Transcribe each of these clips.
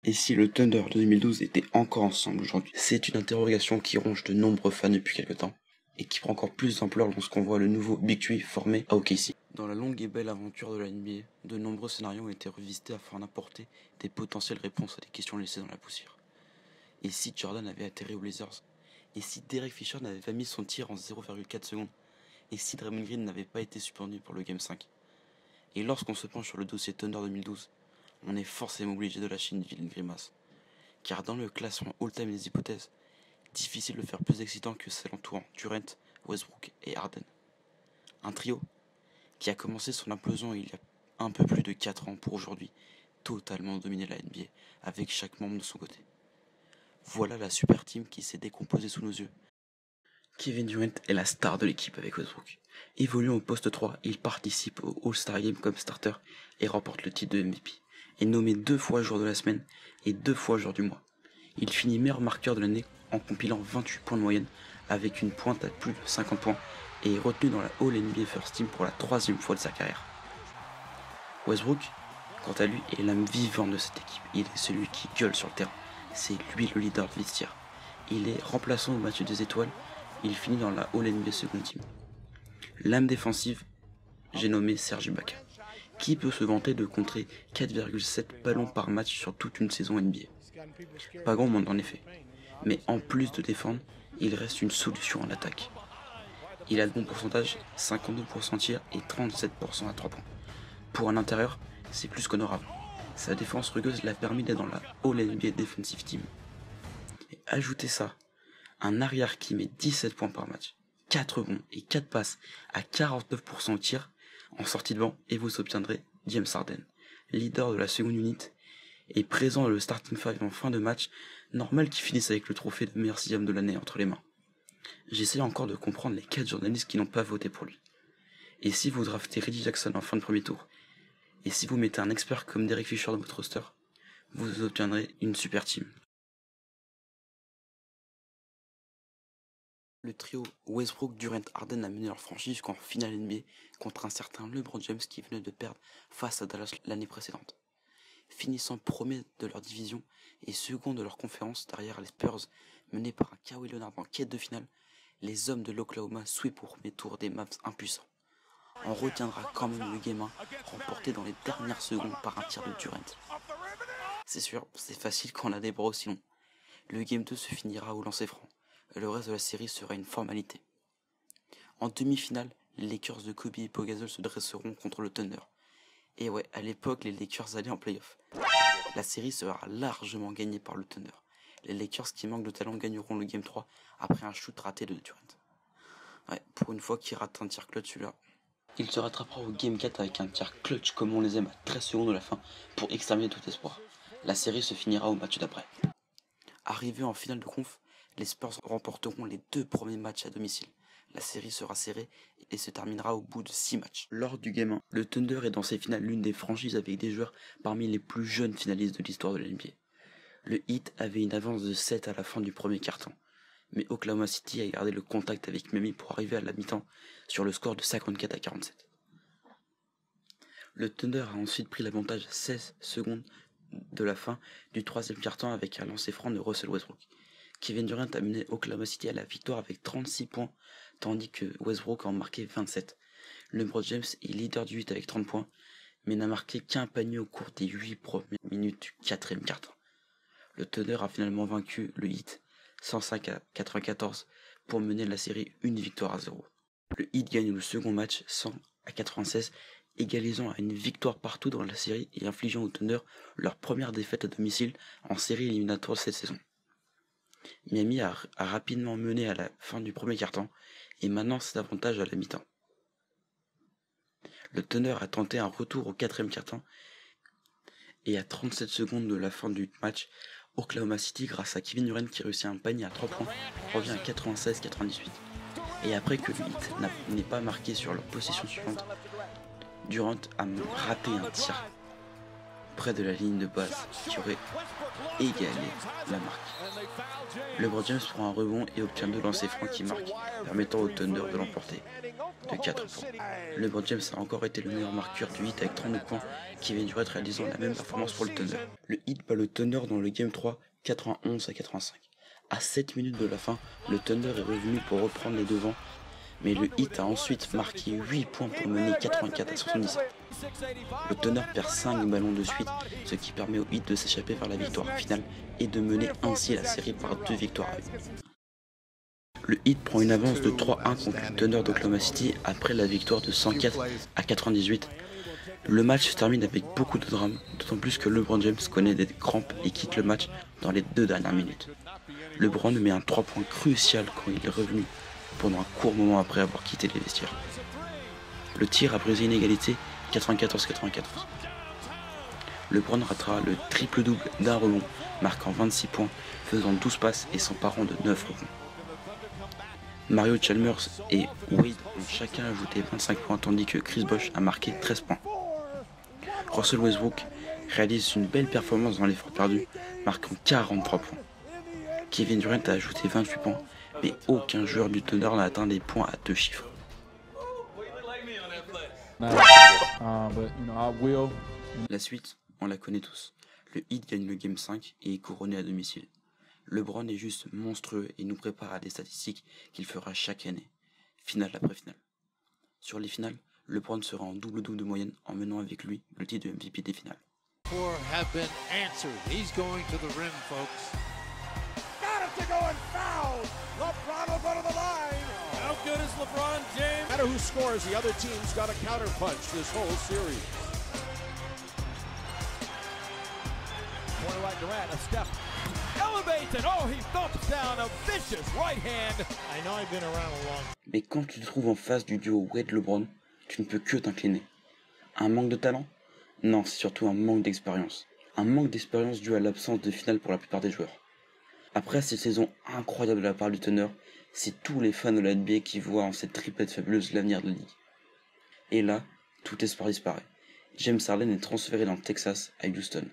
Et si le Thunder de 2012 était encore ensemble aujourd'hui? C'est une interrogation qui ronge de nombreux fans depuis quelque temps, et qui prend encore plus d'ampleur lorsqu'on voit le nouveau Big Three formé à OKC. Dans la longue et belle aventure de la NBA, de nombreux scénarios ont été revisités afin d'apporter des potentielles réponses à des questions laissées dans la poussière. Et si Jordan avait atterri aux Blazers? Et si Derek Fisher n'avait pas mis son tir en 0,4 secondes? Et si Draymond Green n'avait pas été suspendu pour le Game 5? Et lorsqu'on se penche sur le dossier Thunder 2012, on est forcément obligé de lâcher une vilaine grimace. Car dans le classement all-time des hypothèses, difficile de faire plus excitant que celle entourant Durant, Westbrook et Harden. Un trio qui a commencé son implosion il y a un peu plus de 4 ans pour aujourd'hui totalement dominer la NBA avec chaque membre de son côté. Voilà la super team qui s'est décomposée sous nos yeux. Kevin Durant est la star de l'équipe avec Westbrook. Évoluant au poste 3, il participe au All-Star Game comme starter et remporte le titre de MVP. Est nommé 2 fois joueur de la semaine et 2 fois joueur du mois. Il finit meilleur marqueur de l'année en compilant 28 points de moyenne avec une pointe à plus de 50 points et est retenu dans la All-NBA First Team pour la 3e fois de sa carrière. Westbrook, quant à lui, est l'âme vivante de cette équipe. Il est celui qui gueule sur le terrain. C'est lui le leader de vestiaire. Il est remplaçant au match des étoiles. Il finit dans la All-NBA Second Team. L'âme défensive, j'ai nommé Serge Ibaka. Qui peut se vanter de contrer 4,7 ballons par match sur toute une saison NBA? Pas grand monde en effet. Mais en plus de défendre, il reste une solution en attaque. Il a de bons pourcentages, 52% tir et 37% à 3 points. Pour un intérieur, c'est plus qu'honorable. Sa défense rugueuse l'a permis d'être dans la All-NBA Defensive Team. Et ajoutez ça, un arrière qui met 17 points par match, 4 rebonds et 4 passes à 49% au tir, en sortie de banc, et vous obtiendrez James Harden, leader de la seconde unité, et présent dans le starting 5 en fin de match, normal qu'il finisse avec le trophée de meilleur 6ème de l'année entre les mains. J'essaie encore de comprendre les 4 journalistes qui n'ont pas voté pour lui. Et si vous draftez Reggie Jackson en fin de premier tour, et si vous mettez un expert comme Derek Fisher dans votre roster, vous obtiendrez une super team. Le trio Westbrook, Durant, Harden a mené leur franchise jusqu'en finale NBA contre un certain LeBron James qui venait de perdre face à Dallas l'année précédente. Finissant premier de leur division et second de leur conférence derrière les Spurs menés par un Kawhi Leonard en quête de finale, les hommes de l'Oklahoma sweep au premier tour des Mavs impuissants. On retiendra quand même le Game 1 remporté dans les dernières secondes par un tir de Durant. C'est sûr, c'est facile quand on a des bras aussi longs. Le Game 2 se finira au lancer franc. Le reste de la série sera une formalité. En demi-finale, les Lakers de Kobe et Pau Gasol se dresseront contre le Thunder. Et ouais, à l'époque, les Lakers allaient en playoff. La série sera largement gagnée par le Thunder. Les Lakers qui manquent de talent gagneront le Game 3 après un shoot raté de Durant. Ouais, pour une fois qu'il rate un tir clutch celui-là. Il se rattrapera au Game 4 avec un tir clutch comme on les aime à 13 secondes de la fin pour exterminer tout espoir. La série se finira au match d'après. Arrivés en finale de conf, les Spurs remporteront les 2 premiers matchs à domicile. La série sera serrée et se terminera au bout de 6 matchs. Lors du Game 1, le Thunder est dans ses finales l'une des franchises avec des joueurs parmi les plus jeunes finalistes de l'histoire de l'NBA. Le Heat avait une avance de 7 à la fin du premier quart-temps, mais Oklahoma City a gardé le contact avec Miami pour arriver à la mi-temps sur le score de 54 à 47. Le Thunder a ensuite pris l'avantage à 16 secondes de la fin du troisième quart-temps avec un lancer franc de Russell Westbrook. Kevin Durant a mené Oklahoma City à la victoire avec 36 points, tandis que Westbrook en marqué 27. LeBron James est leader du 8 avec 30 points, mais n'a marqué qu'un panier au cours des 8 premières minutes du quatrième quart-temps. Le Thunder a finalement vaincu le Heat 105 à 94 pour mener la série une victoire à 0. Le Heat gagne le second match 100 à 96, égalisant à une victoire partout dans la série et infligeant au Thunder leur première défaite à domicile en série éliminatoire cette saison. Miami a rapidement mené à la fin du premier quart-temps et maintenant c'est davantage à la mi-temps. Le Thunder a tenté un retour au quatrième quart-temps et à 37 secondes de la fin du match, Oklahoma City, grâce à Kevin Durant qui réussit un panier à 3 points, revient à 96-98. Et après que le Heat n'ait pas marqué sur leur possession suivante, Durant a raté un tir près de la ligne de base, qui aurait égalé la marque. LeBron James prend un rebond et obtient 2 lancers francs qui marquent, permettant au Thunder de l'emporter de 4 points. LeBron James a encore été le meilleur marqueur du Heat avec 32 points, Kevin Durant réalisant la même performance pour le Thunder. Le Heat bat le Thunder dans le Game 3, 91-85. À 7 minutes de la fin, le Thunder est revenu pour reprendre les devants, mais le Heat a ensuite marqué 8 points pour mener 84-77. Le Thunder perd 5 ballons de suite, ce qui permet au Heat de s'échapper vers la victoire finale et de mener ainsi la série par 2 victoires à 1. Le Heat prend une avance de 3-1 contre le Thunder d'Oklahoma City après la victoire de 104-98. Le match se termine avec beaucoup de drame, d'autant plus que LeBron James connaît des crampes et quitte le match dans les 2 dernières minutes. LeBron met un 3 points crucial quand il est revenu pendant un court moment après avoir quitté les vestiaires. Le tir a brisé une égalité 94-94. LeBron ratera le triple-double d'un rebond, marquant 26 points, faisant 12 passes et s'emparant de 9 rebonds. Mario Chalmers et Wade ont chacun ajouté 25 points tandis que Chris Bosh a marqué 13 points. Russell Westbrook réalise une belle performance dans l'effort perdu, marquant 43 points. Kevin Durant a ajouté 28 points, mais aucun joueur du Thunder n'a atteint les points à 2 chiffres. La suite, on la connaît tous. Le Heat gagne le Game 5 et est couronné à domicile. LeBron est juste monstrueux et nous prépare à des statistiques qu'il fera chaque année, finale après finale. Sur les finales, LeBron sera en double-double de moyenne en menant avec lui le titre de MVP des finales. LeBron James. No matter who scores, the other team's got a counterpunch this whole series. Point right Durant, a step. Elevates and oh, he thumps down a vicious right hand. I know I've been around a long. Mais quand tu te trouves en face du duo Wade-LeBron, tu ne peux que t'incliner. Un manque de talent? Non, c'est surtout un manque d'expérience. Un manque d'expérience dû à l'absence de finale pour la plupart des joueurs. Après cette saison incroyable de la part du Thunder, c'est tous les fans de la NBA qui voient en cette triplette fabuleuse l'avenir de la ligue. Et là, tout espoir disparaît. James Harden est transféré dans le Texas à Houston.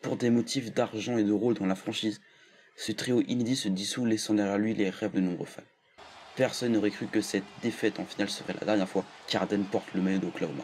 Pour des motifs d'argent et de rôle dans la franchise, ce trio inédit se dissout laissant derrière lui les rêves de nombreux fans. Personne n'aurait cru que cette défaite en finale serait la dernière fois qu'Harden porte le maillot d'Oklahoma.